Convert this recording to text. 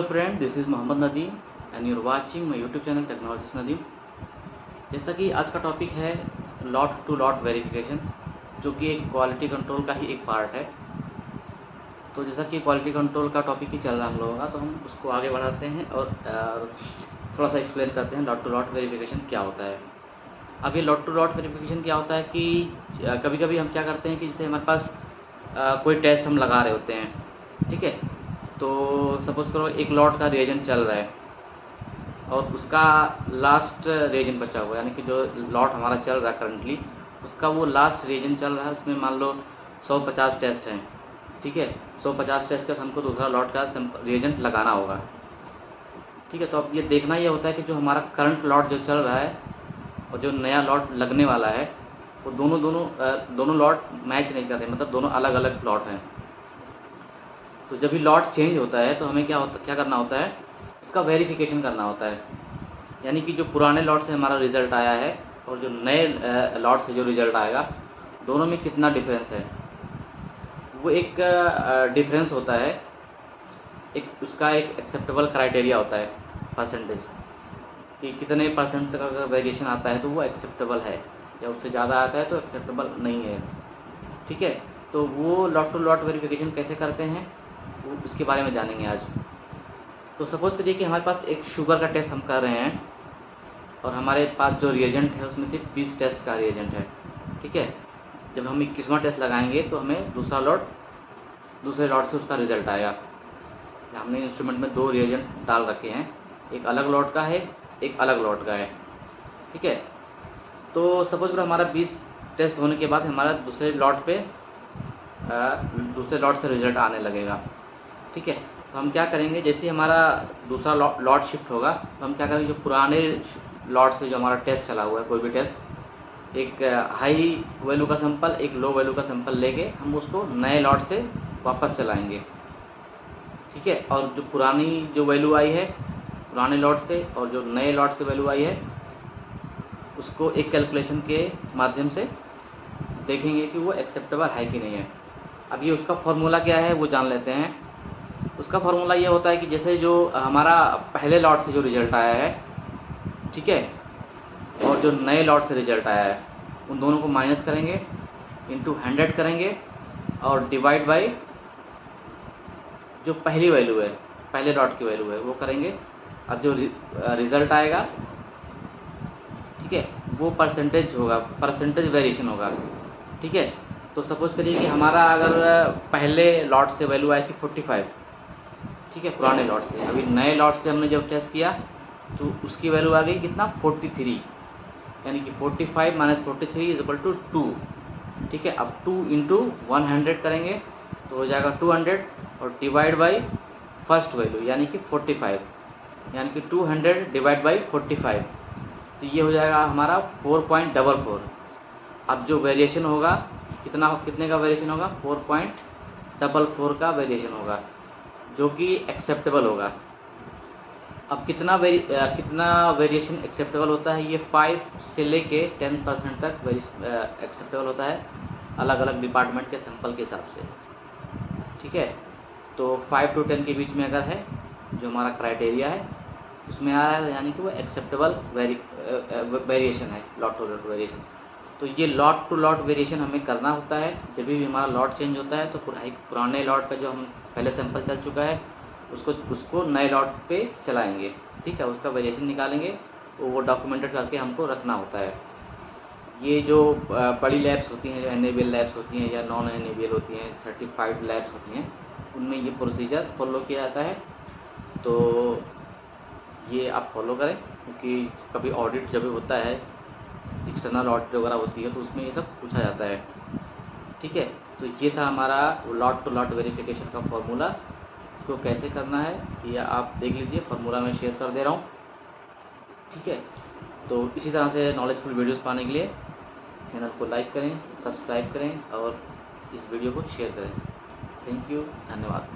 Friend, this is Mohammed Nadeem and you are watching my YouTube channel technologist Nadeem. जैसा कि आज का टॉपिक है लॉट टू लॉट वेरिफिकेशन, जो कि एक क्वालिटी कंट्रोल का ही एक पार्ट है। तो जैसा कि क्वालिटी कंट्रोल का टॉपिक ही चल रहा है हम लोगों का, तो हम उसको आगे बढ़ाते हैं और थोड़ा सा एक्सप्लेन करते हैं लॉट टू लॉट वेरिफिकेशन क्या होता है। अब ये लॉट टू लॉट वेरिफिकेशन क्या होता है कि कभी कभी हम क्या करते हैं कि जैसे हमारे पास कोई टेस्ट हम लगा रहे होते हैं, ठीक है। तो सपोज़ करो एक लॉट का रिएजेंट चल रहा है और उसका लास्ट रिएजेंट बचा हुआ है, यानी कि जो लॉट हमारा चल रहा है करंटली, उसका वो लास्ट रिएजेंट चल रहा है। उसमें मान लो 150 टेस्ट हैं, ठीक है। 150 टेस्ट का हमको दूसरा लॉट का रिएजेंट लगाना होगा, ठीक है। तो अब ये देखना ये होता है कि जो हमारा करंट लॉट जो चल रहा है और जो नया लॉट लगने वाला है, वो दोनों लॉट मैच नहीं कर रहे, मतलब दोनों अलग अलग लॉट हैं। तो जब भी लॉट चेंज होता है तो हमें क्या करना होता है, उसका वेरिफिकेशन करना होता है। यानी कि जो पुराने लॉट से हमारा रिज़ल्ट आया है और जो नए लॉट से जो रिज़ल्ट आएगा, दोनों में कितना डिफरेंस है। वो एक डिफरेंस होता है, एक उसका एक एक्सेप्टेबल क्राइटेरिया होता है, परसेंटेज, कि कितने परसेंट तक अगर वेरिएशन आता है तो वो एक्सेप्टेबल है, या उससे ज़्यादा आता है तो एक्सेप्टेबल नहीं है, ठीक है। तो वो लॉट टू लॉट वेरिफिकेशन कैसे करते हैं, वो उसके बारे में जानेंगे आज। तो सपोज़ करिए कि हमारे पास एक शुगर का टेस्ट हम कर रहे हैं और हमारे पास जो रिएजेंट है उसमें सिर्फ 20 टेस्ट का रिएजेंट है, ठीक है। जब हम 21वां टेस्ट लगाएंगे तो हमें दूसरे लॉट से उसका रिज़ल्ट आएगा। हमने इंस्ट्रूमेंट में 2 रिएजेंट डाल रखे हैं, एक अलग लॉट का है, एक अलग लॉट का है, ठीक है। तो सपोज करो हमारा 20 टेस्ट होने के बाद हमारा दूसरे लॉट से रिज़ल्ट आने लगेगा, ठीक है। तो हम क्या करेंगे, जैसे हमारा दूसरा लॉट शिफ्ट होगा तो हम क्या करेंगे, जो पुराने लॉट से जो हमारा टेस्ट चला हुआ है, कोई भी टेस्ट, एक हाई वैल्यू का सैंपल, एक लो वैल्यू का सैंपल लेके हम उसको नए लॉट से वापस चलाएंगे, ठीक है। और जो पुरानी जो वैल्यू आई है पुराने लॉट से और जो नए लॉट से वैल्यू आई है, उसको एक कैलकुलेशन के माध्यम से देखेंगे कि वो एक्सेप्टेबल है कि नहीं है। अब ये उसका फार्मूला क्या है वो जान लेते हैं। उसका फार्मूला ये होता है कि जैसे जो हमारा पहले लॉट से जो रिज़ल्ट आया है, ठीक है, और जो नए लॉट से रिज़ल्ट आया है, उन दोनों को माइनस करेंगे, इंटू 100 करेंगे और डिवाइड बाई जो पहली वैल्यू है, पहले लॉट की वैल्यू है, वो करेंगे। अब जो रिज़ल्ट आएगा, ठीक है, वो परसेंटेज वेरिएशन होगा, ठीक है। तो सपोज़ करिए कि हमारा अगर पहले लॉट से वैल्यू आई थी 45, ठीक है, पुराने लॉट से। अभी नए लॉट से हमने जब टेस्ट किया तो उसकी वैल्यू आ गई कितना, 43, यानी कि 45 माइनस 43 इज इक्वल टू 2, ठीक है। अब 2 इंटू 100 करेंगे तो हो जाएगा 200 और डिवाइड बाई फर्स्ट वैल्यू यानी कि 45, यानी कि 200 डिवाइड बाई 45, तो ये हो जाएगा हमारा 4.44। अब जो वेरिएशन होगा कितने का वेरिएशन होगा, 4.44 का वेरिएशन होगा, जो कि एक्सेप्टेबल होगा। अब कितना वेरिएशन एक्सेप्टेबल होता है, ये 5 से लेके 10% तक एक्सेप्टेबल होता है, अलग अलग डिपार्टमेंट के सैंपल के हिसाब से, ठीक है। तो 5 to 10 के बीच में अगर है, जो हमारा क्राइटेरिया है उसमें आ रहा है, यानी कि वो एक्सेप्टेबल वेरिएशन है, लॉट टू लॉट वेरिएशन। तो ये लॉट टू लॉट वेरिएशन हमें करना होता है जब भी हमारा लॉट चेंज होता है। तो पुराने लॉट का जो हम पहले सैंपल चल चुका है उसको नए लॉट पे चलाएंगे, ठीक है, उसका वेरिएशन निकालेंगे, तो वो डॉक्यूमेंटेड करके हमको रखना होता है। ये जो बड़ी लैब्स होती हैं, जो एनेबल लैब्स होती हैं या नॉन एनेबल होती हैं, सर्टिफाइड लैब्स होती हैं, उनमें ये प्रोसीजर फॉलो किया जाता है। तो ये आप फॉलो करें, क्योंकि कभी ऑडिट जब भी होता है, एक्सटर्नल ऑडिट वगैरह होती है, तो उसमें ये सब पूछा जाता है, ठीक है। तो ये था हमारा लॉट टू लॉट वेरिफिकेशन का फॉर्मूला। इसको कैसे करना है ये आप देख लीजिए, फार्मूला मैं शेयर कर दे रहा हूँ, ठीक है। तो इसी तरह से नॉलेजफुल वीडियोस पाने के लिए चैनल को लाइक करें, सब्सक्राइब करें और इस वीडियो को शेयर करें। थैंक यू, धन्यवाद।